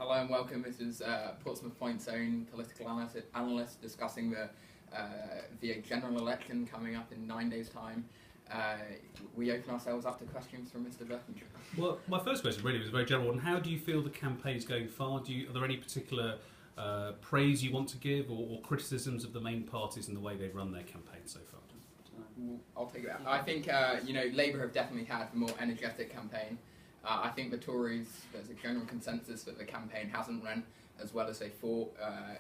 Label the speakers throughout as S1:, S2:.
S1: Hello and welcome. This is Portsmouth Point's own political analyst discussing the general election coming up in 9 days' time. We open ourselves up to questions from Mr. Berkinger.
S2: Well, my first question really was a very general one. How do you feel the campaign's going far? Are there any particular praise you want to give or criticisms of the main parties and the way they've run their campaign so far?
S1: I'll take it out. I think Labour have definitely had a more energetic campaign. I think the Tories, there's a general consensus that the campaign hasn't run as well as they thought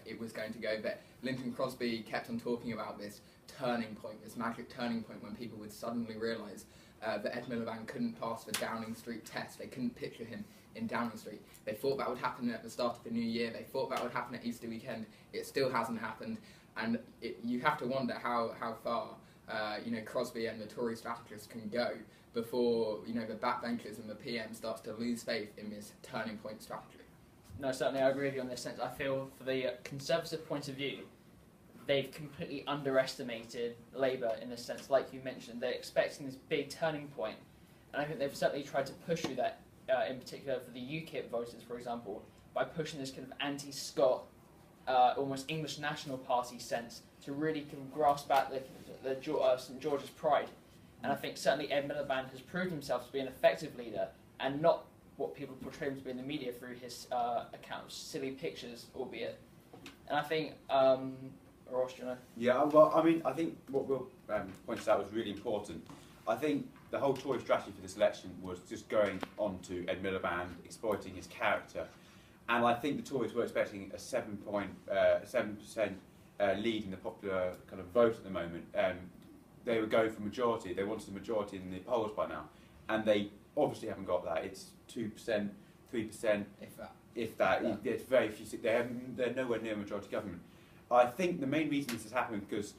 S1: it was going to go, but Linton Crosby kept on talking about this turning point, this magic turning point when people would suddenly realise that Ed Miliband couldn't pass the Downing Street test. They couldn't picture him in Downing Street. They thought that would happen at the start of the new year. They thought that would happen at Easter weekend. It still hasn't happened, and you have to wonder how far Crosby and the Tory strategists can go before the backbenchers and the PM starts to lose faith in this turning point strategy.
S3: No, certainly I agree with you on this sense. I feel for the Conservative point of view, they've completely underestimated Labour in this sense. Like you mentioned, they're expecting this big turning point, and I think they've certainly tried to push through that, in particular for the UKIP voters, for example, by pushing this kind of anti-Scot, almost English National Party sense to really kind of grasp at the St George's pride. And I think certainly Ed Miliband has proved himself to be an effective leader and not what people portray him to be in the media through his account of silly pictures, albeit. And I think, Ross, do you know?
S4: Yeah, well, I mean, I think what Will pointed out was really important. I think the whole Tory strategy for this election was just going on to Ed Miliband, exploiting his character. And I think the Tories were expecting a 7% lead in the popular kind of vote at the moment. They were going for majority. They wanted a majority in the polls by now, and they obviously haven't got that. It's 2%, 3%, if that.
S1: Yeah.
S4: It's very few. They're nowhere near majority government. I think the main reason this is happening because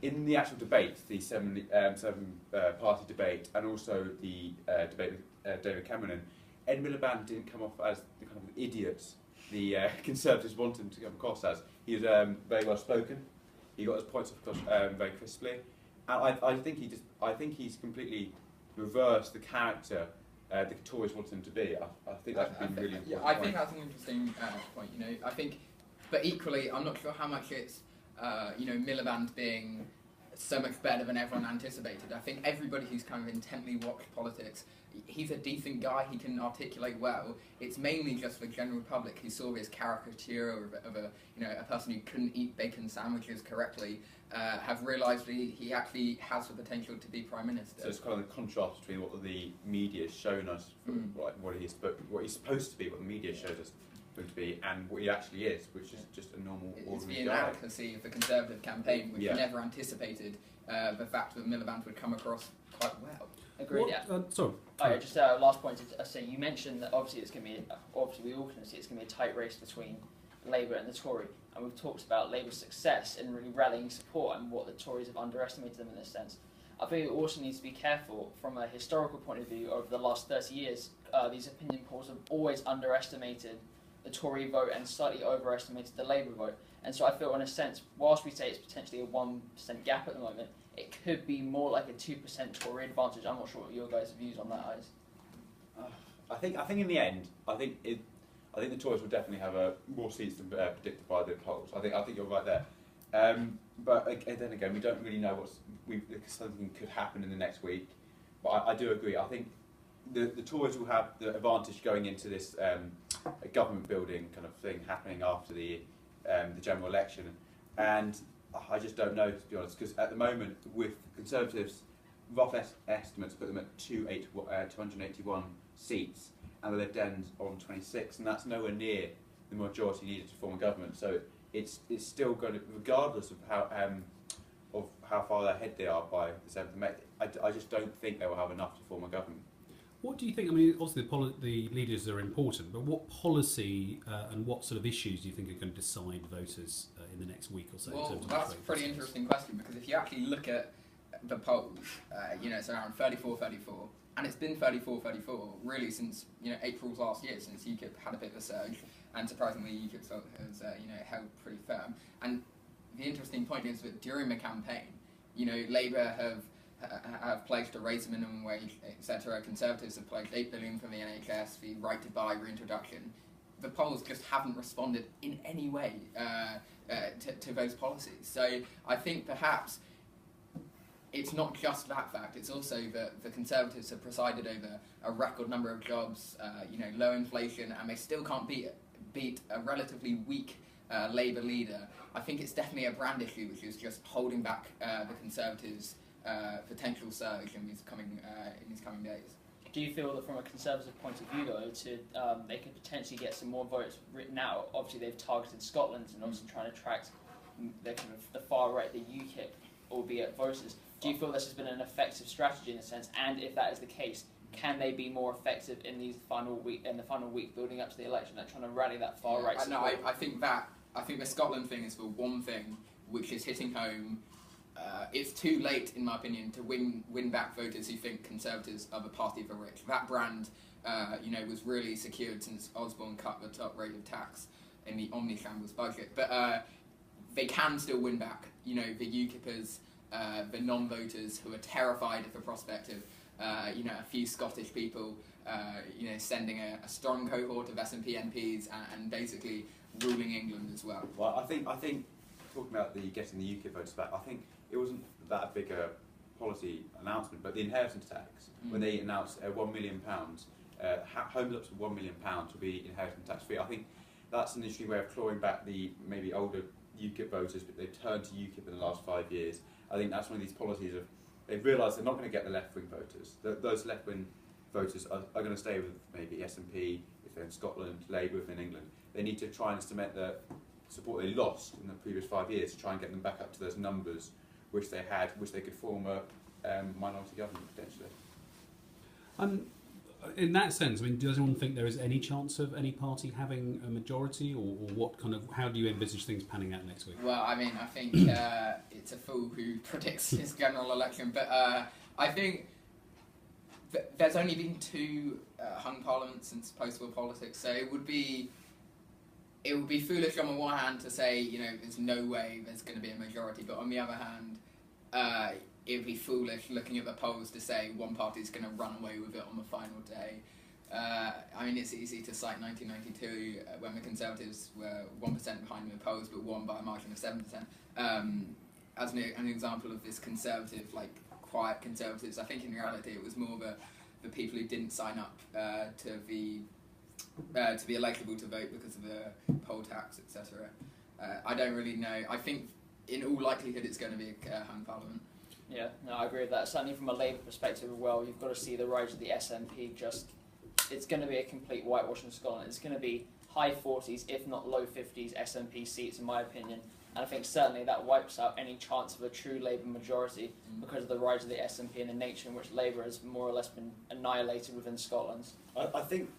S4: in the actual debate, the seven party debate, and also the debate with David Cameron, Ed Miliband didn't come off as the kind of idiot the Conservatives want him to come across as. He was very well spoken. He got his points across very crisply. And I think he's completely reversed the character the Tories wanted him to be. I think that's been really important.
S1: Yeah, I think that's an interesting point. I think, but equally, I'm not sure how much it's Miliband being so much better than everyone anticipated. I think everybody who's kind of intently watched politics, he's a decent guy. He can articulate well. It's mainly just the general public who saw his caricature of a person who couldn't eat bacon sandwiches correctly. Have realised he actually has the potential to be Prime Minister.
S4: So it's kind of the contrast between what the media has shown us, what he's supposed to be, what the media showed us him to be, and what he actually is, which is just a normal, ordinary guy.
S1: It's the inadequacy of the Conservative campaign, which never anticipated the fact that Miliband would come across quite well.
S3: Agreed. Yeah.
S2: Sorry.
S3: Just last point to say, you mentioned that obviously it's going to be, we all can see it's going to be a tight race between Labour and the Tory, and we've talked about Labour's success in really rallying support and what the Tories have underestimated them in this sense. I think it also needs to be careful from a historical point of view. Over the last 30 years, these opinion polls have always underestimated the Tory vote and slightly overestimated the Labour vote. And so I feel, in a sense, whilst we say it's potentially a 1% gap at the moment, it could be more like a 2% Tory advantage. I'm not sure what your guys' views on that is.
S4: I think in the end, I think the Tories will definitely have more seats than predicted by the polls. I think you're right there. But then again, we don't really know something could happen in the next week. But I do agree. I think the Tories will have the advantage going into this government building kind of thing happening after the general election. And I just don't know, to be honest, because at the moment, with Conservatives, rough estimates put them at 281 seats, and the Lib Dems on 26, and that's nowhere near the majority needed to form a government. So it's still going to, regardless of how far ahead they are by the 7th of May, I just don't think they will have enough to form a government.
S2: What do you think? I mean, obviously the leaders are important, but what policy and what sort of issues do you think are going to decide voters in the next week or so?
S1: Well, that's a pretty interesting question, because if you actually look at the polls, it's around 34-34, and it's been 34-34 really since April's last year, since UKIP had a bit of a surge, and surprisingly UKIP has held pretty firm. And the interesting point is that during the campaign, Labour have pledged to raise the minimum wage, etc. Conservatives have pledged $8 billion for the NHS, the right to buy reintroduction. the polls just haven't responded in any way to those policies. So I think perhaps it's not just that fact, it's also that the Conservatives have presided over a record number of jobs, low inflation, and they still can't beat a relatively weak Labour leader. I think it's definitely a brand issue which is just holding back the Conservatives' potential surge in these coming days.
S3: Do you feel that from a Conservative point of view, though, they could potentially get some more votes written out? Obviously, they've targeted Scotland and obviously trying to attract the kind of the far right, the UKIP, albeit voters. Do you feel this has been an effective strategy in a sense? And if that is the case, can they be more effective in the final week building up to the election and trying to rally that far right support?
S1: No, I think the Scotland thing is for one thing, which is hitting home. It's too late, in my opinion, to win back voters who think Conservatives are the party of the rich. That brand, was really secured since Osborne cut the top rate of tax in the omni-shambles budget. But they can still win back, the UKIPers, the non-voters who are terrified of the prospect of, a few Scottish people, sending a strong cohort of SNP MPs and basically ruling England as well.
S4: Well, I think talking about getting the UKIP voters back, I think it wasn't that big a policy announcement, but the inheritance tax, when they announced £1 million, homes up to £1 million will be inheritance tax free. I think that's an interesting way of clawing back the maybe older UKIP voters, but they've turned to UKIP in the last 5 years. I think that's one of these policies of, they've realised they're not going to get the left-wing voters. Those left-wing voters are going to stay with maybe SNP if they're in Scotland, Labour if they're in England. They need to try and cement the support they lost in the previous 5 years to try and get them back up to those numbers which they had, which they could form a minority government potentially.
S2: In that sense, does anyone think there is any chance of any party having a majority, or how do you envisage things panning out next week?
S1: Well, I think it's a fool who predicts his general election, but I think there's only been 2 hung parliaments since post-war politics, so it would be foolish on the one hand to say, there's no way there's going to be a majority, but on the other hand, it would be foolish looking at the polls to say one party's going to run away with it on the final day. It's easy to cite 1992 when the Conservatives were 1% behind the polls but won by a margin of 7%. As an example of this conservative, quiet Conservatives, I think in reality it was more the people who didn't sign up to be eligible to vote because of the poll tax, etc. I don't really know. I think in all likelihood it's going to be a hung parliament.
S3: Yeah, no, I agree with that. Certainly from a Labour perspective as well, you've got to see the rise of the SNP. It's going to be a complete whitewash in Scotland. It's going to be high 40s, if not low 50s SNP seats, in my opinion. And I think certainly that wipes out any chance of a true Labour majority because of the rise of the SNP and the nature in which Labour has more or less been annihilated within Scotland.
S4: I think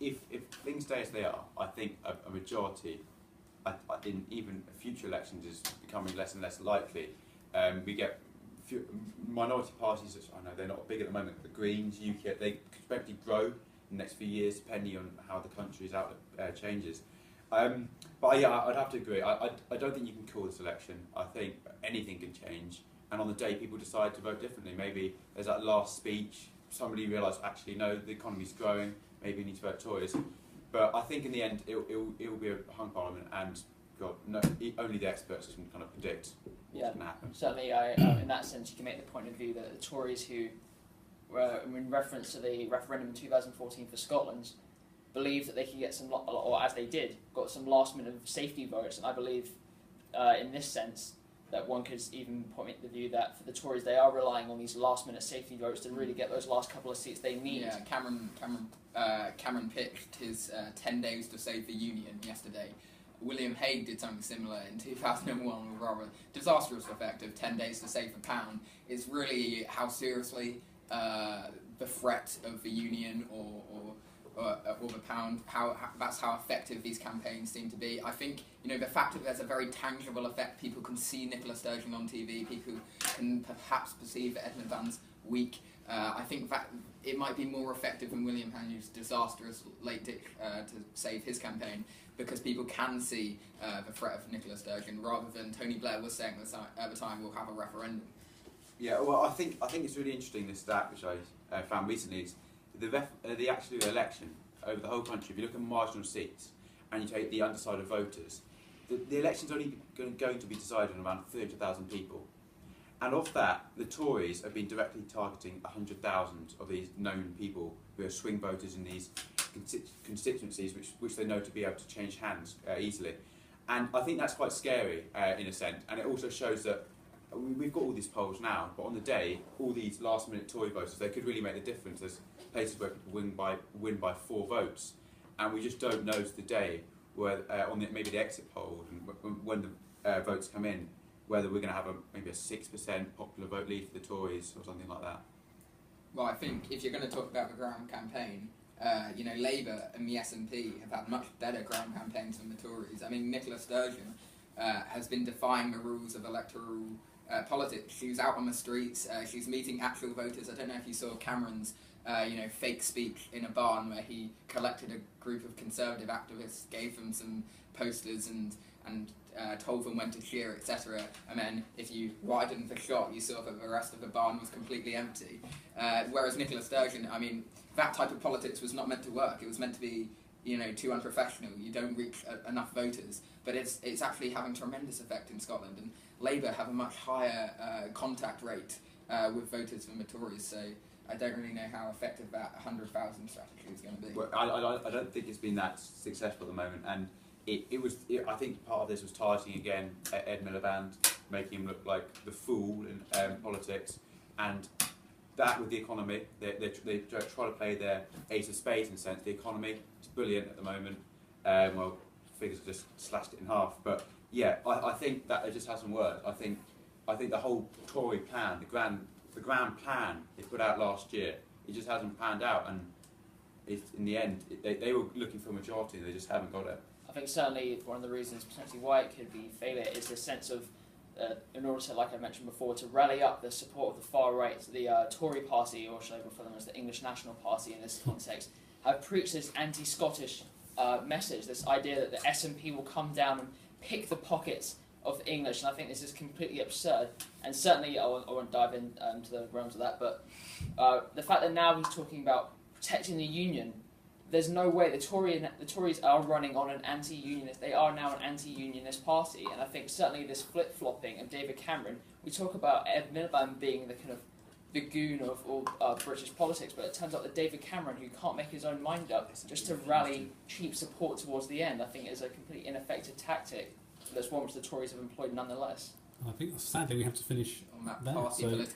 S4: if things stay as they are, I think a majority in even future elections is becoming less and less likely. We get minority parties, I know they're not big at the moment, the Greens, UKIP, they expect to grow in the next few years depending on how the country's outlook changes. But yeah, I'd have to agree. I don't think you can call this election. I think anything can change, and on the day people decide to vote differently. Maybe there's that last speech, somebody realised actually no, the economy's growing, maybe we need to vote Tories. But I think in the end it will be a hung parliament, and only the experts can kind of predict what's going to happen.
S3: Certainly, in that sense, you can make the point of view that the Tories, who, in reference to the referendum in 2014 for Scotland, believed that they could get some, or as they did, got some last-minute safety votes. And I believe, in this sense, that one could even point the view that for the Tories, they are relying on these last-minute safety votes to really get those last couple of seats they need.
S1: Yeah, Cameron pitched his 10 days to save the Union yesterday. William Hague did something similar in 2001 with rather disastrous effect of 10 days to save a pound. It's really how seriously the threat of the Union or the pound, that's how effective these campaigns seem to be. I think, the fact that there's a very tangible effect, people can see Nicola Sturgeon on TV, people can perhaps perceive that Edmund Van's weak. I think that it might be more effective than William Hague's disastrous late ditch to save his campaign, because people can see the threat of Nicola Sturgeon, rather than Tony Blair was saying at the time we'll have a referendum.
S4: Yeah, well, I think it's really interesting, this stat which I found recently is the actual election over the whole country, if you look at marginal seats and you take the undecided voters, the election's only going to be decided on around 30,000 people. And of that, the Tories have been directly targeting 100,000 of these known people who are swing voters in these constituencies, which they know to be able to change hands easily. And I think that's quite scary in a sense. And it also shows that we've got all these polls now, but on the day, all these last-minute Tory voters, they could really make the difference. There's places where people win by 4 votes, and we just don't know to the day where on maybe the exit poll and when the votes come in, whether we're going to have maybe a 6% popular vote lead for the Tories or something like that.
S1: Well, I think if you're going to talk about the ground campaign, you know, Labour and the SNP have had much better ground campaigns than the Tories. I mean, Nicola Sturgeon has been defying the rules of electoral politics. She was out on the streets, she's meeting actual voters. I don't know if you saw Cameron's you know, fake speech in a barn where he collected a group of Conservative activists, gave them some posters and told them when to cheer, etc. And then if you widened the shot, you saw that the rest of the barn was completely empty. Whereas Nicola Sturgeon, I mean, that type of politics was not meant to work. It was meant to be, you know, too unprofessional. You don't reach enough voters. But it's actually having tremendous effect in Scotland. And Labour have a much higher contact rate with voters than the Tories. So I don't really know how effective that 100,000 strategy is going to be.
S4: Well, I don't think it's been that successful at the moment. And I think part of this was targeting again Ed Miliband, making him look like the fool in politics, and that with the economy, they try to play their ace of spades in a sense. The economy is brilliant at the moment. Well, figures have just slashed it in half, but yeah, I think that it just hasn't worked. I think the whole Tory plan, the grand plan they put out last year, it just hasn't panned out, and in the end, they were looking for a majority, and they just haven't got it.
S3: I think certainly one of the reasons potentially why it could be failure is the sense of, in order to, like I mentioned before, to rally up the support of the far right, the Tory party, or should I refer them as the English National Party in this context, have preached this anti-Scottish message, this idea that the SNP will come down and pick the pockets of English, and I think this is completely absurd. And certainly, I won't dive into the realms of that, but the fact that now he's talking about protecting the union, there's no way the Tories are running on an anti-unionist. They are now an anti-unionist party, and I think certainly this flip-flopping of David Cameron. We talk about Ed Miliband being the kind of the goon of all British politics, but it turns out that David Cameron, who can't make his own mind up, just to rally cheap support towards the end, I think is a completely ineffective tactic. That's one which the Tories have employed nonetheless.
S2: I think sadly we have to finish
S1: on that
S2: there.
S1: party
S2: So
S1: political